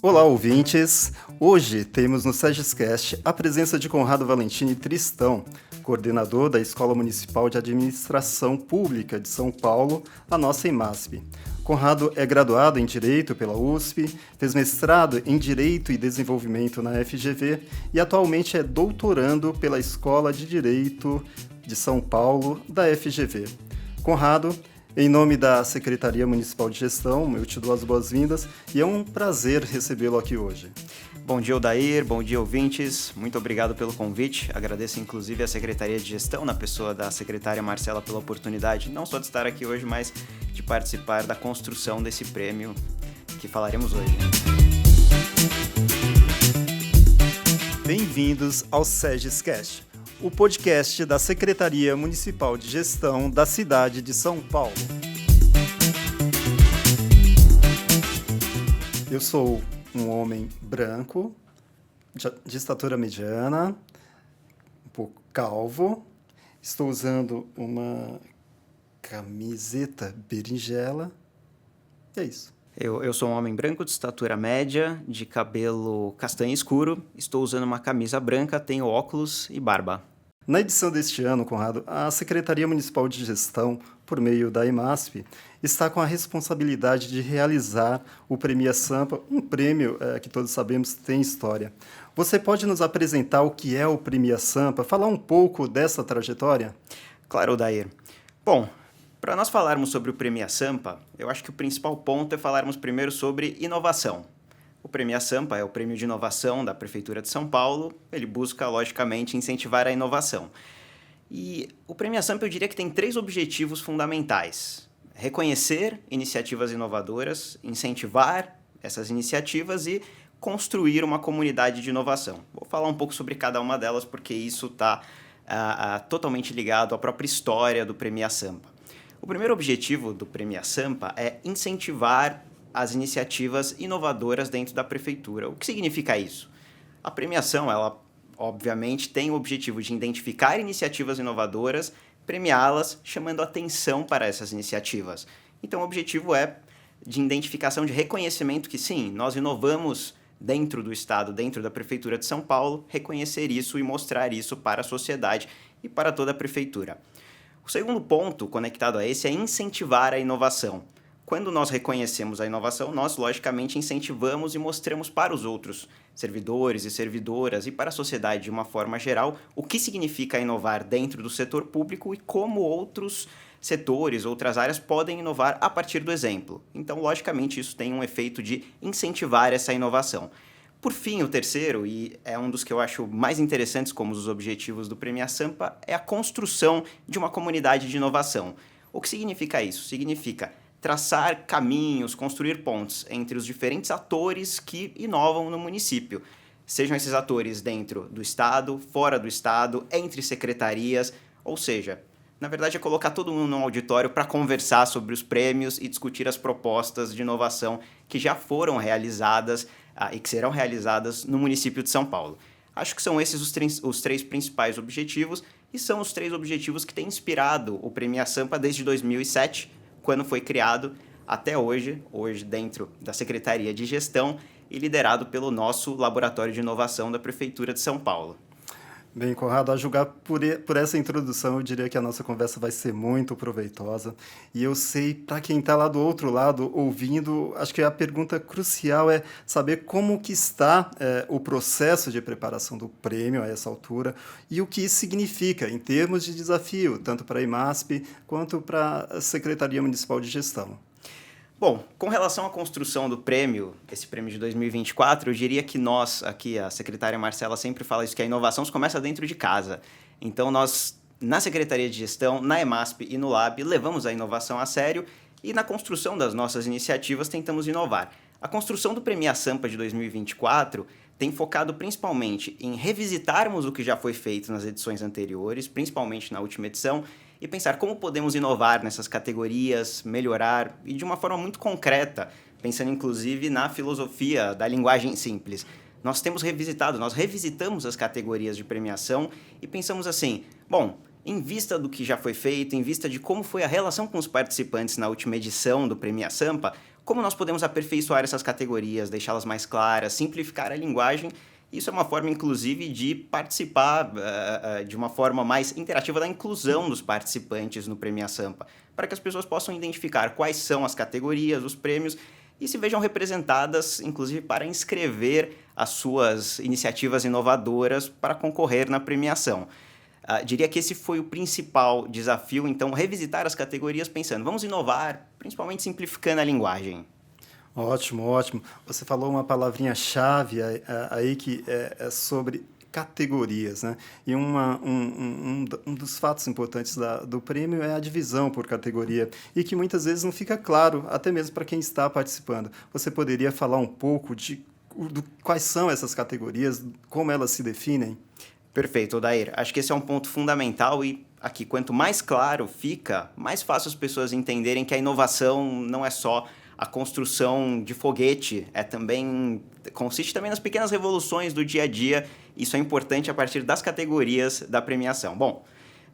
Olá, ouvintes! Hoje temos no SEGEScast a presença de Conrado Valentini Tristão, coordenador da Escola Municipal de Administração Pública de São Paulo, a nossa EMASP. Conrado é graduado em Direito pela USP, fez mestrado em Direito e Desenvolvimento na FGV e atualmente é doutorando pela Escola de Direito de São Paulo, da FGV. Conrado, em nome da Secretaria Municipal de Gestão, eu te dou as boas-vindas e é um prazer recebê-lo aqui hoje. Bom dia, Odair. Bom dia, ouvintes. Muito obrigado pelo convite. Agradeço, inclusive, à Secretaria de Gestão, na pessoa da secretária Marcela, pela oportunidade, não só de estar aqui hoje, mas de participar da construção desse prêmio que falaremos hoje. Bem-vindos ao SEGEScast, o podcast da Secretaria Municipal de Gestão da cidade de São Paulo. Eu sou um homem branco, de estatura mediana, um pouco calvo. Estou usando uma camiseta berinjela. E é isso. Eu sou um homem branco, de estatura média, de cabelo castanho escuro. Estou usando uma camisa branca, tenho óculos e barba. Na edição deste ano, Conrado, a Secretaria Municipal de Gestão, por meio da EMASP, está com a responsabilidade de realizar o Premia Sampa, um prêmio que todos sabemos tem história. Você pode nos apresentar o que é o Premia Sampa, falar um pouco dessa trajetória? Claro, Odair. Bom, para nós falarmos sobre o Premia Sampa, eu acho que o principal ponto é falarmos primeiro sobre inovação. O Premia Sampa é o prêmio de inovação da Prefeitura de São Paulo. Ele busca, logicamente, incentivar a inovação. E o Premia Sampa, eu diria que tem 3 objetivos fundamentais: reconhecer iniciativas inovadoras, incentivar essas iniciativas e construir uma comunidade de inovação. Vou falar um pouco sobre cada uma delas, porque isso está totalmente ligado à própria história do Premia Sampa. O primeiro objetivo do Premia Sampa é incentivar as iniciativas inovadoras dentro da prefeitura. O que significa isso? A premiação, ela obviamente tem o objetivo de identificar iniciativas inovadoras, premiá-las, chamando atenção para essas iniciativas. Então, o objetivo é de identificação, de reconhecimento que sim, nós inovamos dentro do Estado, dentro da Prefeitura de São Paulo, reconhecer isso e mostrar isso para a sociedade e para toda a prefeitura. O segundo ponto conectado a esse é incentivar a inovação. Quando nós reconhecemos a inovação, nós, logicamente, incentivamos e mostramos para os outros servidores e servidoras e para a sociedade de uma forma geral o que significa inovar dentro do setor público e como outros setores, outras áreas podem inovar a partir do exemplo. Então, logicamente, isso tem um efeito de incentivar essa inovação. Por fim, o terceiro, e é um dos que eu acho mais interessantes como os objetivos do Premia Sampa, é a construção de uma comunidade de inovação. O que significa isso? Significa traçar caminhos, construir pontes entre os diferentes atores que inovam no município. Sejam esses atores dentro do Estado, fora do Estado, entre secretarias, ou seja, na verdade é colocar todo mundo num auditório para conversar sobre os prêmios e discutir as propostas de inovação que já foram realizadas e que serão realizadas no município de São Paulo. Acho que são esses os 3 principais objetivos e são os 3 objetivos que têm inspirado o Premia Sampa desde 2007, quando foi criado, até hoje dentro da Secretaria de Gestão e liderado pelo nosso Laboratório de Inovação da Prefeitura de São Paulo. Bem, Conrado, a julgar por essa introdução, eu diria que a nossa conversa vai ser muito proveitosa. E eu sei, para quem está lá do outro lado ouvindo, acho que a pergunta crucial é saber como que está o processo de preparação do prêmio a essa altura e o que isso significa em termos de desafio, tanto para a EMASP quanto para a Secretaria Municipal de Gestão. Bom, com relação à construção do prêmio, esse prêmio de 2024, eu diria que nós, aqui, a secretária Marcela sempre fala isso, que a inovação começa dentro de casa. Então, nós, na Secretaria de Gestão, na EMASP e no LAB, levamos a inovação a sério e na construção das nossas iniciativas tentamos inovar. A construção do Premia Sampa de 2024 tem focado principalmente em revisitarmos o que já foi feito nas edições anteriores, principalmente na última edição, e pensar como podemos inovar nessas categorias, melhorar, e de uma forma muito concreta, pensando inclusive na filosofia da linguagem simples. Nós revisitamos as categorias de premiação e pensamos assim, bom, Em vista do que já foi feito, em vista de como foi a relação com os participantes na última edição do Premia Sampa, como nós podemos aperfeiçoar essas categorias, deixá-las mais claras, simplificar a linguagem. Isso é uma forma, inclusive, de participar de uma forma mais interativa da inclusão dos participantes no Premia Sampa, para que as pessoas possam identificar quais são as categorias, os prêmios, e se vejam representadas, inclusive, para inscrever as suas iniciativas inovadoras para concorrer na premiação. Diria que esse foi o principal desafio, então, revisitar as categorias pensando, vamos inovar, principalmente simplificando a linguagem. Ótimo, ótimo. Você falou uma palavrinha-chave aí que é sobre categorias, né? E um dos fatos importantes do prêmio é a divisão por categoria e que muitas vezes não fica claro, até mesmo para quem está participando. Você poderia falar um pouco de quais são essas categorias, como elas se definem? Perfeito, Odair. Acho que esse é um ponto fundamental e aqui, quanto mais claro fica, mais fácil as pessoas entenderem que a inovação não é só a construção de foguete, consiste também nas pequenas revoluções do dia a dia. Isso é importante a partir das categorias da premiação. Bom,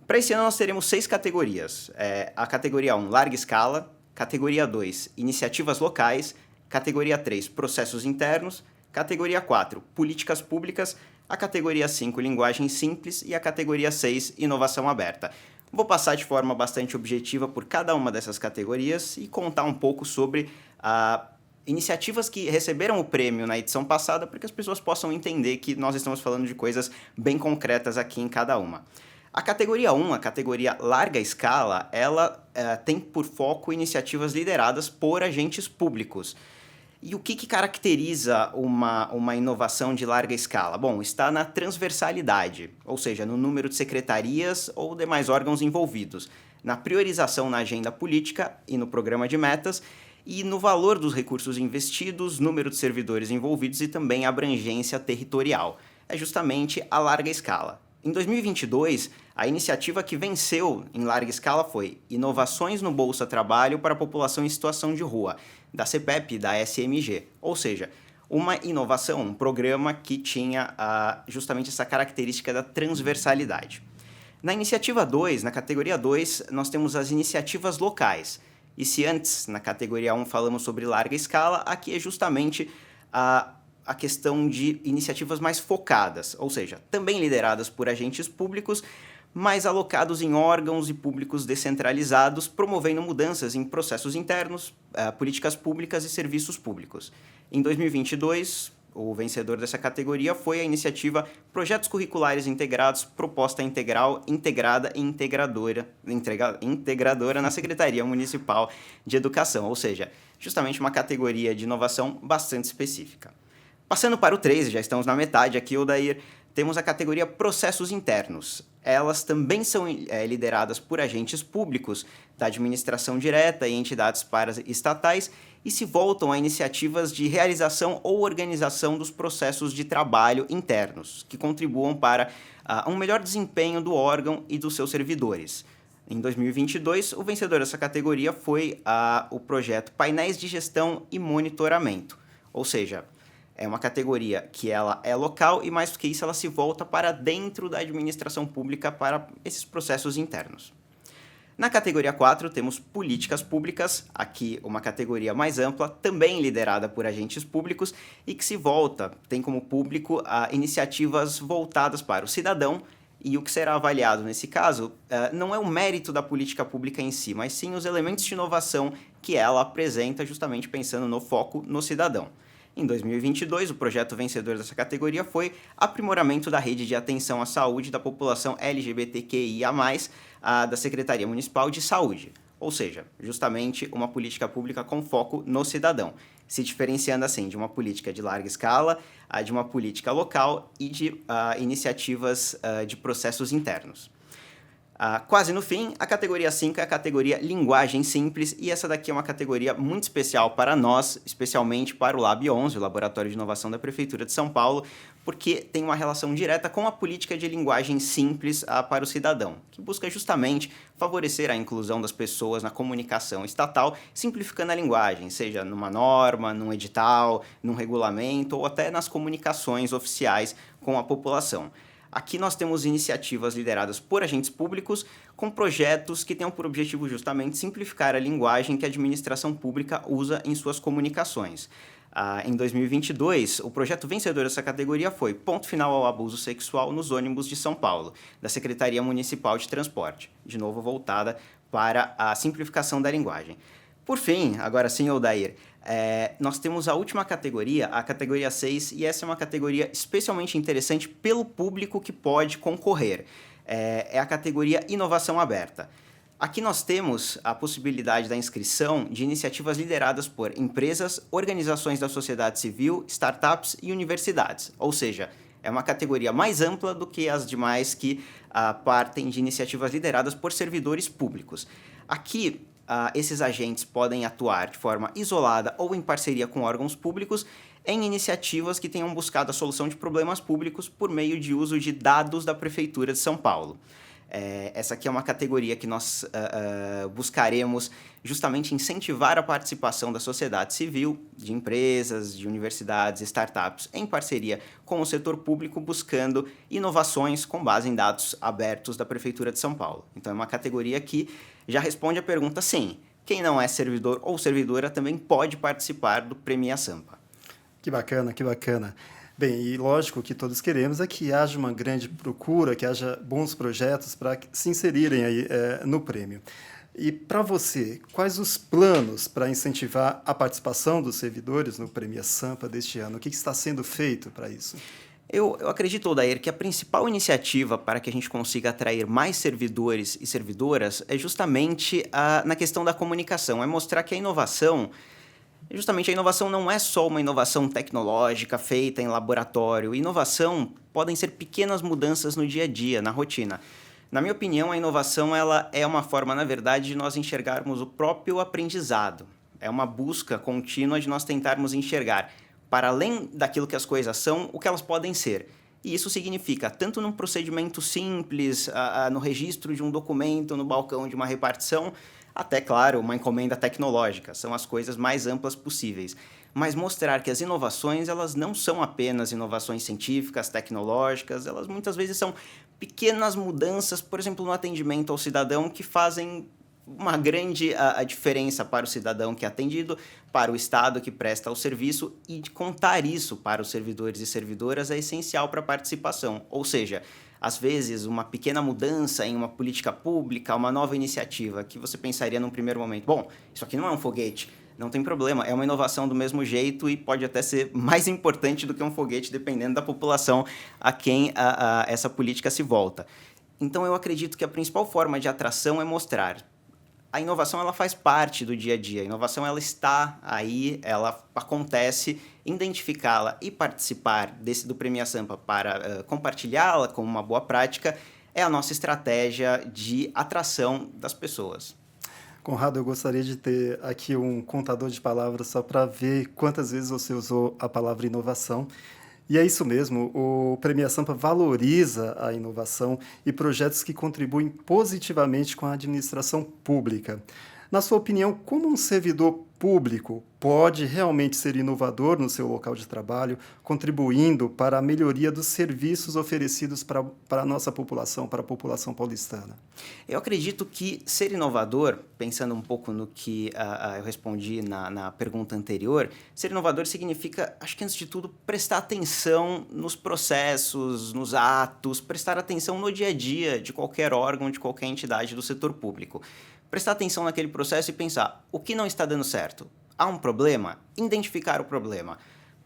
para esse ano nós teremos 6 categorias. A categoria 1, larga escala, categoria 2, iniciativas locais, categoria 3, processos internos, categoria 4, políticas públicas, a categoria 5, linguagem simples e a categoria 6, inovação aberta. Vou passar de forma bastante objetiva por cada uma dessas categorias e contar um pouco sobre iniciativas que receberam o prêmio na edição passada para que as pessoas possam entender que nós estamos falando de coisas bem concretas aqui em cada uma. A categoria 1, a categoria larga escala, ela tem por foco iniciativas lideradas por agentes públicos. E o que caracteriza uma inovação de larga escala? Bom, está na transversalidade, ou seja, no número de secretarias ou demais órgãos envolvidos, na priorização na agenda política e no programa de metas, e no valor dos recursos investidos, número de servidores envolvidos e também abrangência territorial. É justamente a larga escala. Em 2022, a iniciativa que venceu em larga escala foi Inovações no Bolsa Trabalho para a População em Situação de Rua, da CPEP e da SMG, ou seja, uma inovação, um programa que tinha justamente essa característica da transversalidade. Na iniciativa 2, na categoria 2, nós temos as iniciativas locais. E se antes, na categoria 1, falamos sobre larga escala, aqui é justamente a questão de iniciativas mais focadas, ou seja, também lideradas por agentes públicos, mas alocados em órgãos e públicos descentralizados, promovendo mudanças em processos internos, políticas públicas e serviços públicos. Em 2022, o vencedor dessa categoria foi a iniciativa Projetos Curriculares Integrados, Proposta Integral, Integrada e Integradora na Secretaria Municipal de Educação, ou seja, justamente uma categoria de inovação bastante específica. Passando para o 3, já estamos na metade aqui, Odair, temos a categoria Processos Internos. Elas também são lideradas por agentes públicos da administração direta e entidades paraestatais e se voltam a iniciativas de realização ou organização dos processos de trabalho internos, que contribuam para um melhor desempenho do órgão e dos seus servidores. Em 2022, o vencedor dessa categoria foi o projeto Painéis de Gestão e Monitoramento, ou seja, é uma categoria que ela é local e, mais do que isso, ela se volta para dentro da administração pública para esses processos internos. Na categoria 4, temos políticas públicas, aqui uma categoria mais ampla, também liderada por agentes públicos e que se volta, tem como público iniciativas voltadas para o cidadão e o que será avaliado nesse caso não é o mérito da política pública em si, mas sim os elementos de inovação que ela apresenta justamente pensando no foco no cidadão. Em 2022, o projeto vencedor dessa categoria foi Aprimoramento da Rede de Atenção à Saúde da População LGBTQIA+, da Secretaria Municipal de Saúde, ou seja, justamente uma política pública com foco no cidadão, se diferenciando assim de uma política de larga escala, de uma política local e de iniciativas de processos internos. Quase no fim, a categoria 5 é a categoria Linguagem Simples, e essa daqui é uma categoria muito especial para nós, especialmente para o Lab 11, o Laboratório de Inovação da Prefeitura de São Paulo, porque tem uma relação direta com a política de linguagem simples para o cidadão, que busca justamente favorecer a inclusão das pessoas na comunicação estatal, simplificando a linguagem, seja numa norma, num edital, num regulamento ou até nas comunicações oficiais com a população. Aqui nós temos iniciativas lideradas por agentes públicos com projetos que tenham por objetivo justamente simplificar a linguagem que a administração pública usa em suas comunicações. Em 2022, o projeto vencedor dessa categoria foi Ponto Final ao Abuso Sexual nos Ônibus de São Paulo, da Secretaria Municipal de Transporte, de novo voltada para a simplificação da linguagem. Por fim, agora sim, Odair, nós temos a última categoria, a categoria 6, e essa é uma categoria especialmente interessante pelo público que pode concorrer. É a categoria Inovação Aberta. Aqui nós temos a possibilidade da inscrição de iniciativas lideradas por empresas, organizações da sociedade civil, startups e universidades. Ou seja, é uma categoria mais ampla do que as demais que partem de iniciativas lideradas por servidores públicos. Aqui, esses agentes podem atuar de forma isolada ou em parceria com órgãos públicos em iniciativas que tenham buscado a solução de problemas públicos por meio de uso de dados da Prefeitura de São Paulo. Essa aqui é uma categoria que nós buscaremos justamente incentivar a participação da sociedade civil, de empresas, de universidades, startups, em parceria com o setor público, buscando inovações com base em dados abertos da Prefeitura de São Paulo. Então, é uma categoria que já responde a pergunta, sim, quem não é servidor ou servidora também pode participar do Prêmio Sampa. Que bacana, que bacana. Bem, e lógico que todos queremos é que haja uma grande procura, que haja bons projetos para se inserirem aí no prêmio. E para você, quais os planos para incentivar a participação dos servidores no Prêmio Sampa deste ano? O que está sendo feito para isso? Eu acredito, Odair, que a principal iniciativa para que a gente consiga atrair mais servidores e servidoras é justamente na questão da comunicação, é mostrar que a inovação não é só uma inovação tecnológica feita em laboratório. Inovação podem ser pequenas mudanças no dia a dia, na rotina. Na minha opinião, a inovação ela é uma forma, na verdade, de nós enxergarmos o próprio aprendizado. É uma busca contínua de nós tentarmos enxergar, para além daquilo que as coisas são, o que elas podem ser. E isso significa, tanto num procedimento simples, no registro de um documento, no balcão de uma repartição, até, claro, uma encomenda tecnológica. São as coisas mais amplas possíveis. Mas mostrar que as inovações elas não são apenas inovações científicas, tecnológicas, elas muitas vezes são pequenas mudanças, por exemplo, no atendimento ao cidadão, que fazem uma grande a diferença para o cidadão que é atendido, para o Estado que presta o serviço, e de contar isso para os servidores e servidoras é essencial para a participação. Ou seja, às vezes, uma pequena mudança em uma política pública, uma nova iniciativa, que você pensaria num primeiro momento, bom, isso aqui não é um foguete, não tem problema, é uma inovação do mesmo jeito e pode até ser mais importante do que um foguete, dependendo da população a quem essa política se volta. Então, eu acredito que a principal forma de atração é mostrar. A inovação ela faz parte do dia a dia, a inovação ela está aí, ela acontece, identificá-la e participar do Prêmio Sampa para compartilhá-la como uma boa prática é a nossa estratégia de atração das pessoas. Conrado, eu gostaria de ter aqui um contador de palavras só para ver quantas vezes você usou a palavra inovação. E é isso mesmo, o Prêmio Sampa valoriza a inovação e projetos que contribuem positivamente com a administração pública. Na sua opinião, como um servidor público pode realmente ser inovador no seu local de trabalho, contribuindo para a melhoria dos serviços oferecidos para a nossa população, para a população paulistana? Eu acredito que ser inovador, pensando um pouco no que eu respondi na pergunta anterior, ser inovador significa, acho que antes de tudo, prestar atenção nos processos, nos atos, prestar atenção no dia a dia de qualquer órgão, de qualquer entidade do setor público. Prestar atenção naquele processo e pensar, o que não está dando certo? Há um problema? Identificar o problema.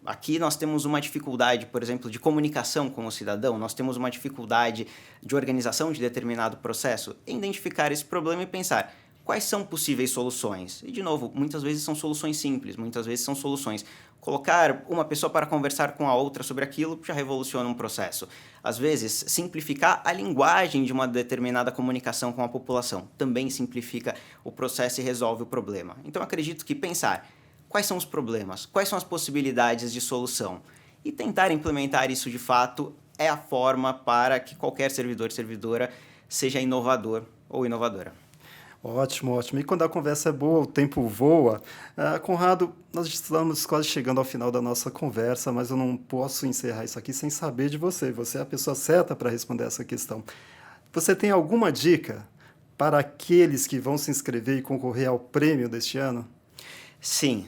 Aqui nós temos uma dificuldade, por exemplo, de comunicação com o cidadão, nós temos uma dificuldade de organização de determinado processo. Identificar esse problema e pensar, quais são possíveis soluções? E, de novo, muitas vezes são soluções simples, muitas vezes são soluções. Colocar uma pessoa para conversar com a outra sobre aquilo já revoluciona um processo. Às vezes, simplificar a linguagem de uma determinada comunicação com a população também simplifica o processo e resolve o problema. Então, acredito que pensar quais são os problemas, quais são as possibilidades de solução e tentar implementar isso de fato é a forma para que qualquer servidor e servidora seja inovador ou inovadora. Ótimo, ótimo. E quando a conversa é boa, o tempo voa. Conrado, nós estamos quase chegando ao final da nossa conversa, mas eu não posso encerrar isso aqui sem saber de você. Você é a pessoa certa para responder essa questão. Você tem alguma dica para aqueles que vão se inscrever e concorrer ao prêmio deste ano? Sim,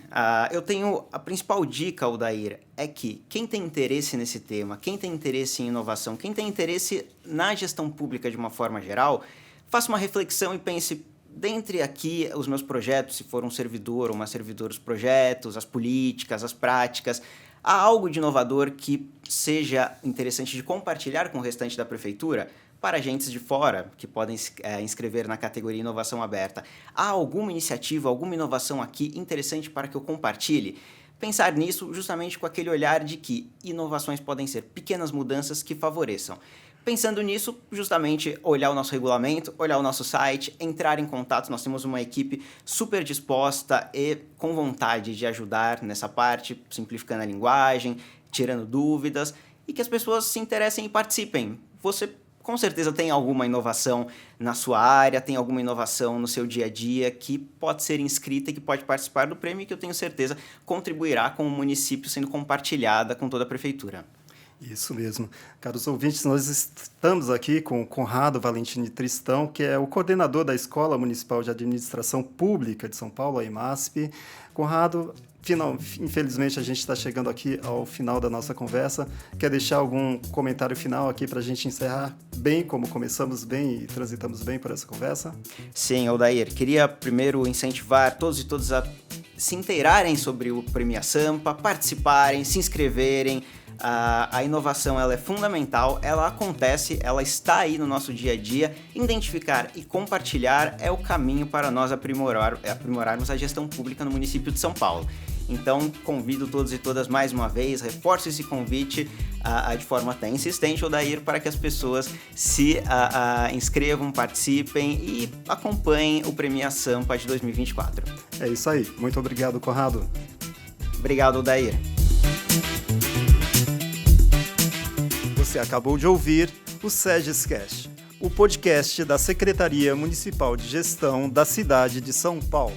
eu tenho a principal dica, Odair, é que quem tem interesse nesse tema, quem tem interesse em inovação, quem tem interesse na gestão pública de uma forma geral, faça uma reflexão e pense, dentre aqui os meus projetos, se for um servidor ou uma servidora, os projetos, as políticas, as práticas, há algo de inovador que seja interessante de compartilhar com o restante da prefeitura? Para agentes de fora, que podem inscrever na categoria Inovação Aberta, há alguma iniciativa, alguma inovação aqui interessante para que eu compartilhe? Pensar nisso justamente com aquele olhar de que inovações podem ser pequenas mudanças que favoreçam. Pensando nisso, justamente olhar o nosso regulamento, olhar o nosso site, entrar em contato. Nós temos uma equipe super disposta e com vontade de ajudar nessa parte, simplificando a linguagem, tirando dúvidas e que as pessoas se interessem e participem. Você com certeza tem alguma inovação na sua área, tem alguma inovação no seu dia a dia que pode ser inscrita e que pode participar do prêmio e que eu tenho certeza contribuirá com o município sendo compartilhada com toda a prefeitura. Isso mesmo. Caros ouvintes, nós estamos aqui com o Conrado Valentini Tristão, que é o coordenador da Escola Municipal de Administração Pública de São Paulo, a EMASP. Conrado, infelizmente a gente está chegando aqui ao final da nossa conversa. Quer deixar algum comentário final aqui para a gente encerrar bem, como começamos bem e transitamos bem por essa conversa? Sim, Odair, queria primeiro incentivar todos e todas a se inteirarem sobre o Prêmio Sampa, participarem, se inscreverem. A inovação ela é fundamental, ela acontece, ela está aí no nosso dia a dia. Identificar e compartilhar é o caminho para nós aprimorarmos a gestão pública no município de São Paulo. Então, convido todos e todas mais uma vez, reforço esse convite de forma até insistente, Odair, para que as pessoas se inscrevam, participem e acompanhem o Prêmio Sampa de 2024. É isso aí. Muito obrigado, Conrado. Obrigado, Odair. Você acabou de ouvir o SEGEScast, o podcast da Secretaria Municipal de Gestão da cidade de São Paulo.